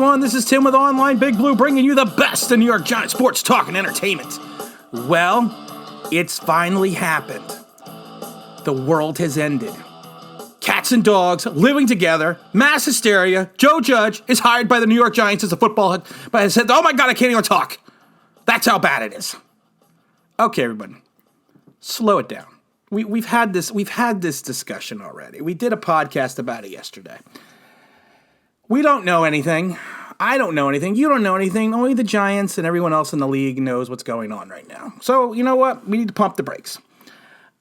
everyone. This is Tim with Online Big Blue, bringing you the best in New York Giants sports talk and entertainment. Well, it's finally happened. The world has ended. Cats and dogs living together, mass hysteria. Joe Judge is hired by the New York Giants as a football head, but I said, oh my God, I can't even talk. That's how bad it is. Okay, everybody, slow it down. We've had this discussion already. We did a podcast about it yesterday. We don't know anything. I don't know anything. You don't know anything. Only the Giants and everyone else in the league knows what's going on right now. So, you know what? We need to pump the brakes.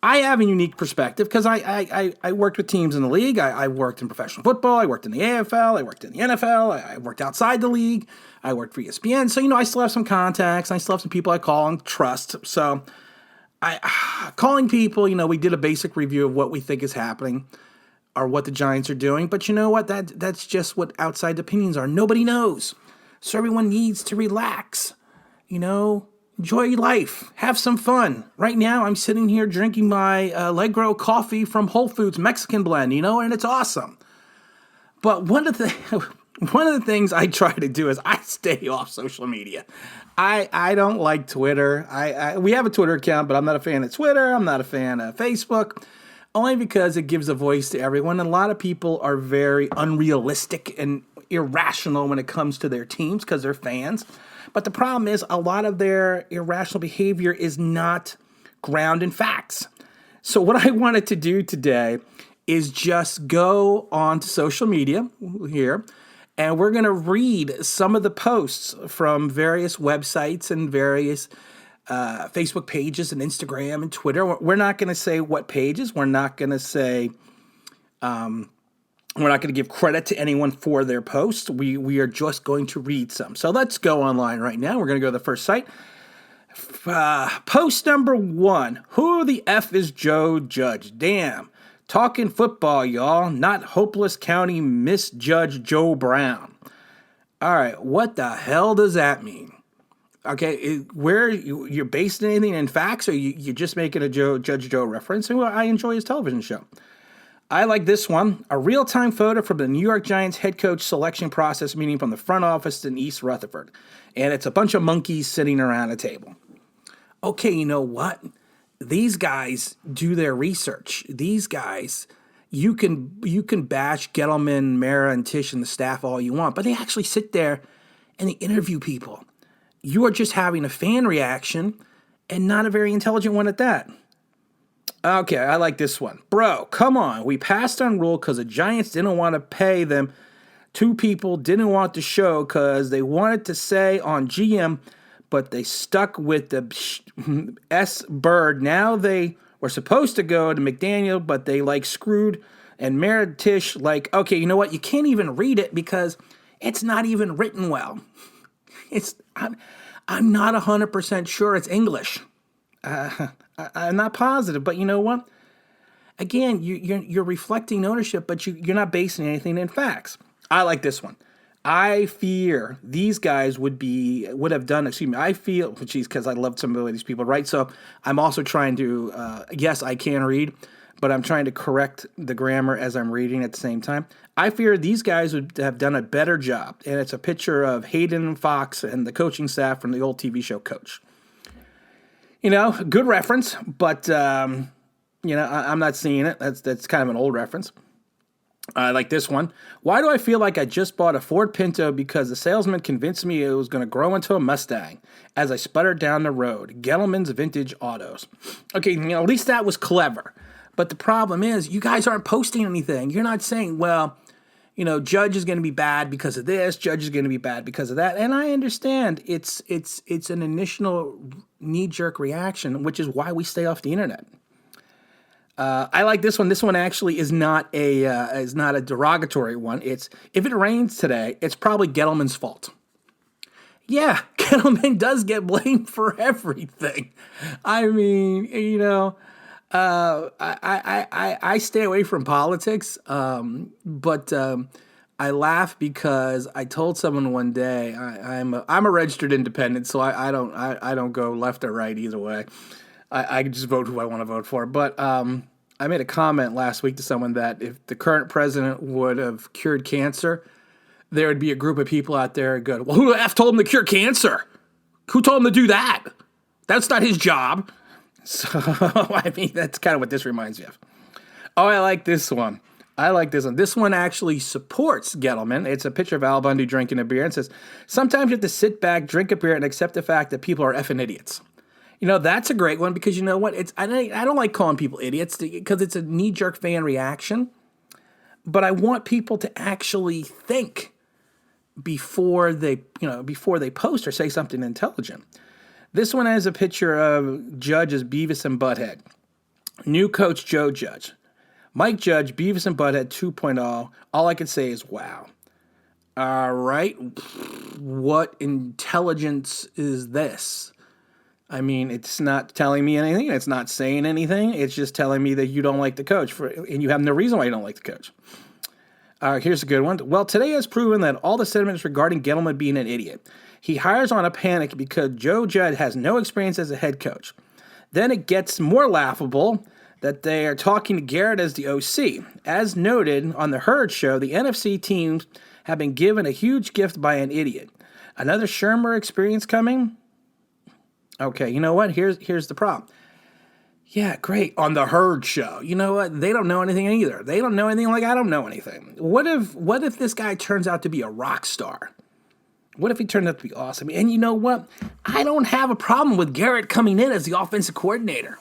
I have a unique perspective because I worked with teams in the league. I worked in professional football. I worked in the AFL. I worked in the NFL. I worked outside the league. I worked for ESPN. So, I still have some contacts. I still have some people I call and trust. So, calling people, we did a basic review of what we think is happening or what the Giants are doing. But you know what? That's just what outside opinions are. Nobody knows. So everyone needs to relax. Enjoy life. Have some fun. Right now, I'm sitting here drinking my Allegro coffee from Whole Foods Mexican blend, and it's awesome. But one of the things I try to do is I stay off social media. I don't like Twitter. We have a Twitter account, but I'm not a fan of Twitter. I'm not a fan of Facebook. Only because it gives a voice to everyone. And a lot of people are very unrealistic and irrational when it comes to their teams because they're fans. But the problem is a lot of their irrational behavior is not grounded in facts. So what I wanted to do today is just go on to social media here, and we're going to read some of the posts from various websites and various Facebook pages and Instagram and Twitter. We're not going to say what pages. We're not going to say, we're not going to give credit to anyone for their posts. We are just going to read some. So let's go online right now. We're going to go to the first site. Post number 1. Who the F is Joe Judge? Damn. Talking football, y'all. Not hopeless county misjudge Joe Brown. All right. What the hell does that mean? Okay, where you're basing anything in facts, or you're just making a Judge Joe reference? Well, I enjoy his television show. I like this one. A real-time photo from the New York Giants head coach selection process meeting from the front office in East Rutherford. And it's a bunch of monkeys sitting around a table. Okay, you know what? These guys do their research. These guys, you can bash Gettleman, Mara, and Tisch and the staff all you want, but they actually sit there and they interview people. You are just having a fan reaction and not a very intelligent one at that. Okay, I like this one. Bro, come on. We passed on rule because the Giants didn't want to pay them. 2 people didn't want the show because they wanted to say on GM, but they stuck with the S Bird. Now they were supposed to go to McDaniel, but they screwed. And Meredith Tisch okay, you know what? You can't even read it because it's not even written well. I'm not 100% sure it's English. I'm not positive, but you know what? Again, you're reflecting ownership, but you're not basing anything in facts. I like this one. I fear these guys would have done. Excuse me. I feel, because I love some of these people, right? So I'm also trying to. Yes, I can read, but I'm trying to correct the grammar as I'm reading at the same time. I fear these guys would have done a better job. And it's a picture of Hayden Fox and the coaching staff from the old TV show Coach. Good reference, but, I'm not seeing it. That's kind of an old reference. I like this one. Why do I feel like I just bought a Ford Pinto because the salesman convinced me it was going to grow into a Mustang as I sputtered down the road? Gettleman's Vintage Autos. Okay, at least that was clever. But the problem is you guys aren't posting anything. You're not saying, well, Judge is going to be bad because of this. Judge is going to be bad because of that. And I understand it's an initial knee-jerk reaction, which is why we stay off the internet. I like this one. This one actually is not a derogatory one. It's if it rains today, it's probably Gettleman's fault. Yeah, Gettleman does get blamed for everything. I mean, I stay away from politics, but I laugh because I told someone one day I'm a registered independent, so I don't go left or right either way. I just vote who I want to vote for. But I made a comment last week to someone that if the current president would have cured cancer, there would be a group of people out there who go, well, who the F told him to cure cancer? Who told him to do that? That's not his job. So, I mean, that's kind of what this reminds me of. Oh, I like this one. This one actually supports Gettleman. It's a picture of Al Bundy drinking a beer and says, sometimes you have to sit back, drink a beer, and accept the fact that people are effing idiots. That's a great one because you know what? I don't like calling people idiots because it's a knee-jerk fan reaction. But I want people to actually think before they post or say something intelligent. This one has a picture of Judge as Beavis and Butthead. New coach Joe Judge. Mike Judge, Beavis and Butthead 2.0. All I can say is wow. All right. What intelligence is this? I mean, it's not telling me anything. It's not saying anything. It's just telling me that you don't like the coach, and you have no reason why you don't like the coach. Here's a good one. Well, today has proven that all the sentiments regarding Gettleman being an idiot. He hires on a panic because Joe Judd has no experience as a head coach. Then it gets more laughable that they are talking to Garrett as the OC. As noted on the Herd Show, the NFC teams have been given a huge gift by an idiot. Another Shermer experience coming? Okay, you know what? Here's the problem. Yeah, great. On the Herd Show. You know what? They don't know anything either. They don't know anything like I don't know anything. What if this guy turns out to be a rock star? What if he turned out to be awesome? And you know what? I don't have a problem with Garrett coming in as the offensive coordinator.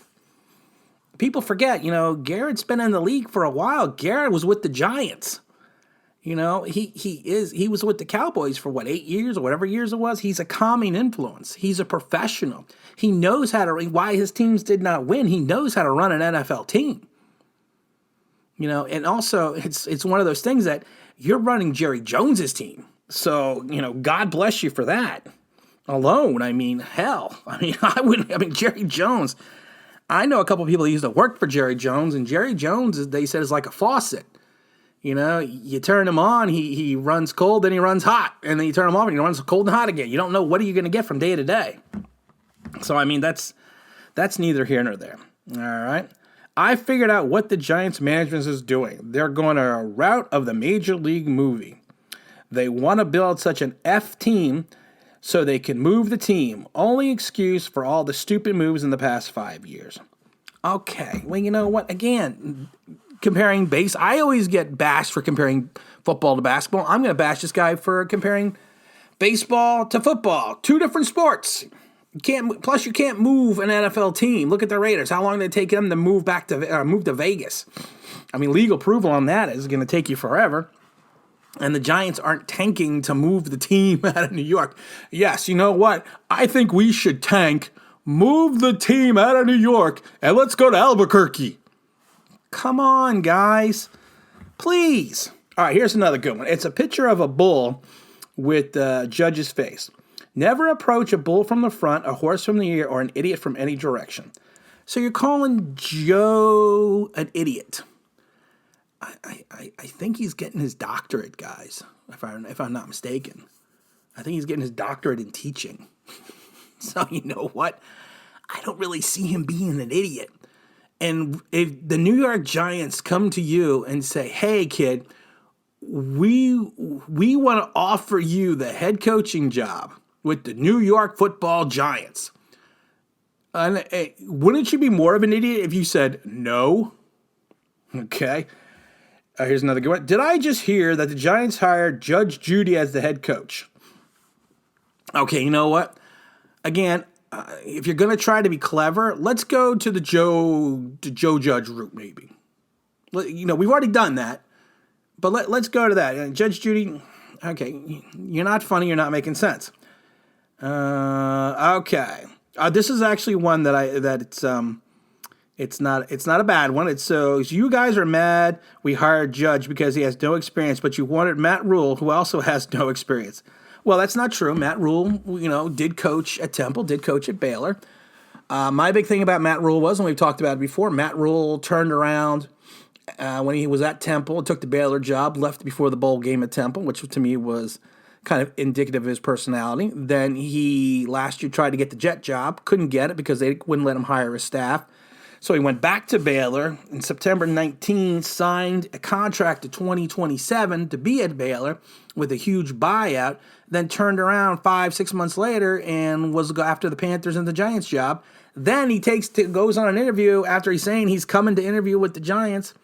People forget, Garrett's been in the league for a while. Garrett was with the Giants. He was with the Cowboys for 8 years or whatever years it was. He's a calming influence. He's a professional. He knows why his teams did not win. He knows how to run an NFL team. And also it's one of those things that you're running Jerry Jones's team. So, God bless you for that alone. I mean, hell. Jerry Jones. I know a couple of people who used to work for Jerry Jones, and Jerry Jones, they said, is like a faucet. You turn him on, he runs cold, then he runs hot. And then you turn him off, and he runs cold and hot again. You don't know what are you going to get from day to day. So, that's neither here nor there. All right. I figured out what the Giants management is doing. They're going a route of the Major League movie. They want to build such an F team so they can move the team. Only excuse for all the stupid moves in the past 5 years. Okay, well, you know what? Again, comparing base, I always get bashed for comparing football to basketball. I'm going to bash this guy for comparing baseball to football. Two different sports. You can't move an NFL team. Look at the Raiders. How long did it take them to move to Vegas? Legal approval on that is going to take you forever. And the Giants aren't tanking to move the team out of New York. Yes, you know what? I think we should tank, move the team out of New York, and let's go to Albuquerque. Come on, guys. Please. All right, here's another good one. It's a picture of a bull with Judge's face. Never approach a bull from the front, a horse from the rear, or an idiot from any direction. So you're calling Joe an idiot. I think he's getting his doctorate, guys, if I'm not mistaken. I think he's getting his doctorate in teaching. So you know what? I don't really see him being an idiot. And if the New York Giants come to you and say, hey, kid, we want to offer you the head coaching job with the New York Football Giants. And wouldn't you be more of an idiot if you said no? Okay. Here's another good one. Did I just hear that the Giants hired Judge Judy as the head coach? Okay, you know what? Again, if you're going to try to be clever, let's go to the Joe Judge route, maybe. We've already done that, but let's go to that. Judge Judy, okay, you're not funny. You're not making sense. Okay. This is actually one it's not a bad one. It's so you guys are mad we hired Judge because he has no experience, but you wanted Matt Rule, who also has no experience. Well, that's not true. Matt Rule, did coach at Temple, did coach at Baylor. My big thing about Matt Rule was, and we've talked about it before, Matt Rule turned around when he was at Temple, took the Baylor job, left before the bowl game at Temple, which to me was kind of indicative of his personality. Then he last year tried to get the Jet job, couldn't get it because they wouldn't let him hire his staff. So he went back to Baylor in September 19, signed a contract to 2027 to be at Baylor with a huge buyout, then turned around 5-6 months later and was after the Panthers and the Giants job. Then he goes on an interview after he's saying he's coming to interview with the Giants.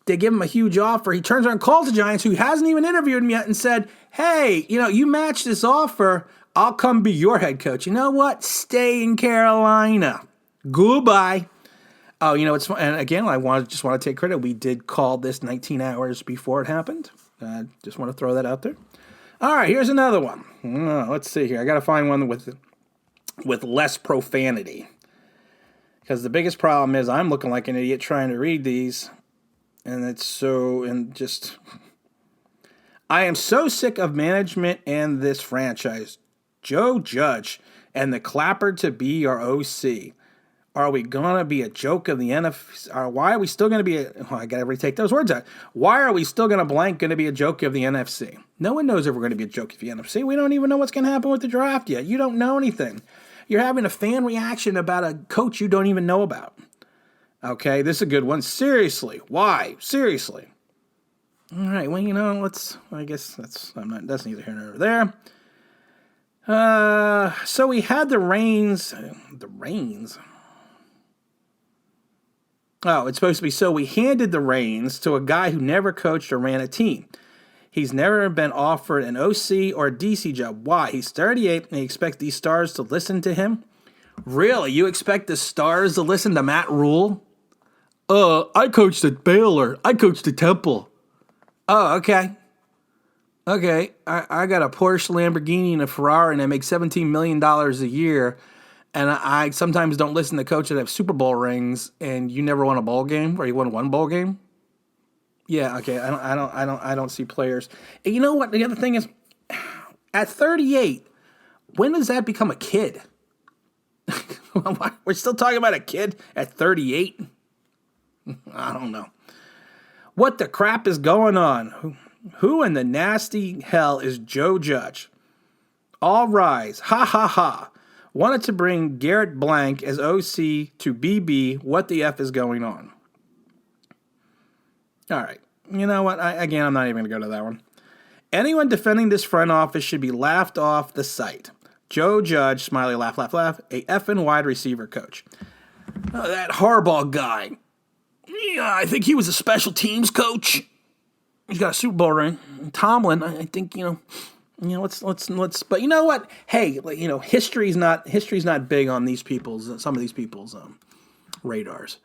They give him a huge offer. He turns around and calls the Giants, who hasn't even interviewed him yet, and said, hey, you match this offer, I'll come be your head coach. You know what? Stay in Carolina. Goodbye. Oh, it's fun. And again, just want to take credit. We did call this 19 hours before it happened. Just want to throw that out there. All right, here's another one. Let's see here. I got to find one with less profanity. Because the biggest problem is I'm looking like an idiot trying to read these. And I am so sick of management and this franchise. Joe Judge and the clapper to be our OC. Are we going to be a joke of the NFC? Why are we still going to be I got to retake those words out. Why are we still going to be a joke of the NFC? No one knows if we're going to be a joke of the NFC. We don't even know what's going to happen with the draft yet. You don't know anything. You're having a fan reaction about a coach you don't even know about. Okay, this is a good one. Seriously. Why? Seriously. All right, well, I guess that's neither here nor there. So we had the reins. The reins? Oh, it's supposed to be, so we handed the reins to a guy who never coached or ran a team. He's never been offered an OC or a DC job. Why? He's 38 and he expects these stars to listen to him? Really? You expect the stars to listen to Matt Rule? I coached at Baylor. I coached at Temple. Oh, okay. Okay, I got a Porsche, Lamborghini, and a Ferrari, and I make $17 million a year, and I sometimes don't listen to coaches that have Super Bowl rings, and you never won a bowl game, or you won one bowl game? Yeah, okay, I don't see players. And you know what, the other thing is, at 38, when does that become a kid? We're still talking about a kid at 38? I don't know. What the crap is going on? Who in the nasty hell is Joe Judge? All rise. Ha ha ha. Wanted to bring Garrett Blank as OC to BB. What the F is going on? All right. You know what? I'm not even going to go to that one. Anyone defending this front office should be laughed off the site. Joe Judge, smiley laugh, laugh, laugh, a effing wide receiver coach. Oh, that Harbaugh guy. Yeah, I think he was a special teams coach. He's got a Super Bowl ring. Tomlin, I think, let's. But you know what? Hey, history's not big on some of these people's radars.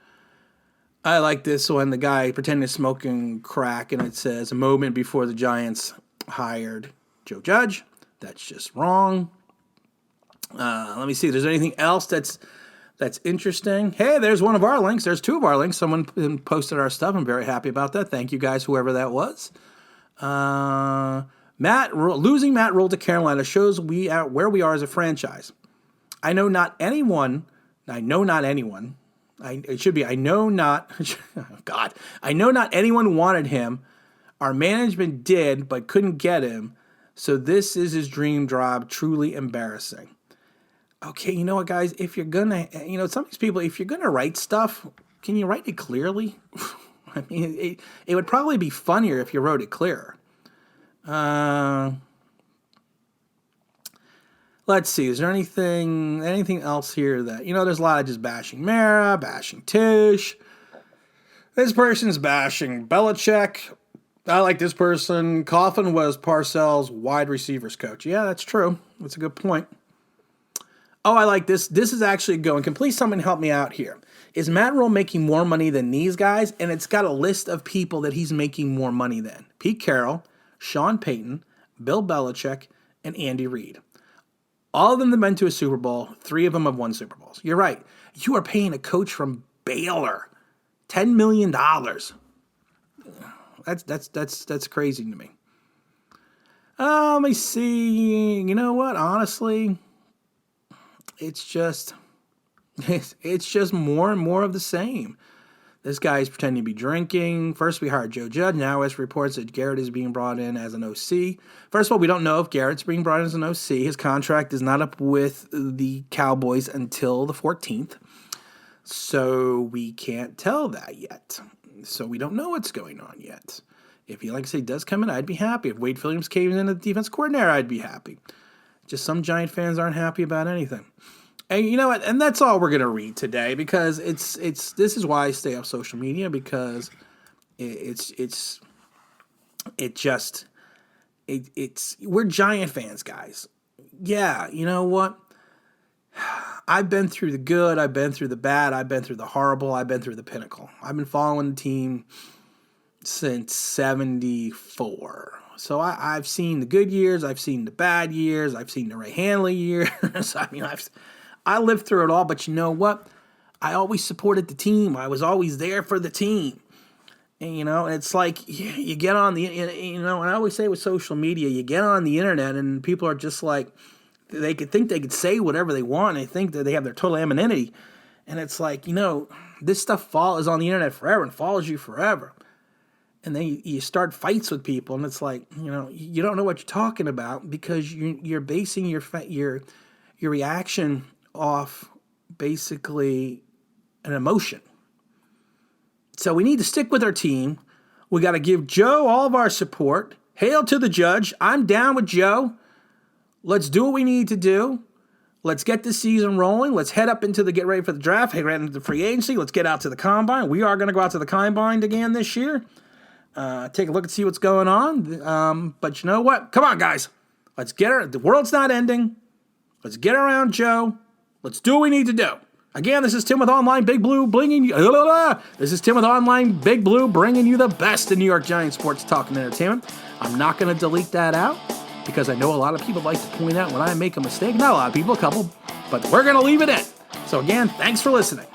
I like this one. The guy pretending to smoking crack, and it says a moment before the Giants hired Joe Judge. That's just wrong. Let me see if there's anything else that's interesting. Hey, there's one of our links. There's two of our links. Someone posted our stuff. I'm very happy about that. Thank you guys, whoever that was. Losing Matt Rule to Carolina shows where we are as a franchise. I know not anyone. I know not anyone wanted him. Our management did, but couldn't get him. So this is his dream job. Truly embarrassing. Okay, you know what, guys? If you're gonna, some of these people, if you're gonna write stuff, can you write it clearly? I mean, it would probably be funnier if you wrote it clearer. Let's see. Is there anything else here that there's a lot of just bashing Mara, bashing Tish. This person's bashing Belichick. I like this person. Coughlin was Parcells' wide receivers coach. Yeah, that's true. That's a good point. Oh, I like this. This is actually going. Can please someone help me out here? Is Matt Rule making more money than these guys? And it's got a list of people that he's making more money than. Pete Carroll, Sean Payton, Bill Belichick, and Andy Reid. All of them have been to a Super Bowl. 3 of them have won Super Bowls. You're right. You are paying a coach from Baylor $10 million. That's crazy to me. Let me see. You know what? Honestly, it's just more and more of the same. This guy's pretending to be drinking. First, we hired Joe Judge. Now, it's reports that Garrett is being brought in as an OC. First of all, we don't know if Garrett's being brought in as an OC. His contract is not up with the Cowboys until the 14th. So we can't tell that yet. So we don't know what's going on yet. If he, like I say, does come in, I'd be happy. If Wade Phillips came in as defense coordinator, I'd be happy. Just some Giant fans aren't happy about anything. And you know what? And that's all we're gonna read today, because it's this is why I stay off social media, because it's we're Giant fans, guys. Yeah, you know what? I've been through the good, I've been through the bad, I've been through the horrible, I've been through the pinnacle. I've been following the team since '74. So I've seen the good years, I've seen the bad years, I've seen the Ray Hanley years. I mean, I lived through it all, but you know what? I always supported the team. I was always there for the team. And, you know, it's like you get on the, you know, and I always say with social media, you get on the internet and people are just like, they could think they could say whatever they want. And they think that they have their total anonymity. And it's like, you know, this stuff is on the internet forever and follows you forever. And then you start fights with people, and it's like, you know, you don't know what you're talking about, because you're basing your reaction off basically an emotion. So we need to stick with our team. We got to give Joe all of our support. Hail to the judge. I'm down with Joe. Let's do what we need to do. Let's get this season rolling. Let's head up into get ready for the draft, head right into the free agency. Let's get out to the combine. We are going to go out to the combine again this year. Take a look and see what's going on. But you know what? Come on, guys. Let's get her. The world's not ending. Let's get around Joe. Let's do what we need to do. Again, this is Tim with Online Big Blue, bringing you. This is Tim with Online Big Blue, bringing you the best in New York Giants sports talk and entertainment. I'm not going to delete that out, because I know a lot of people like to point out when I make a mistake. Not a lot of people, a couple, but we're going to leave it in. So again, thanks for listening.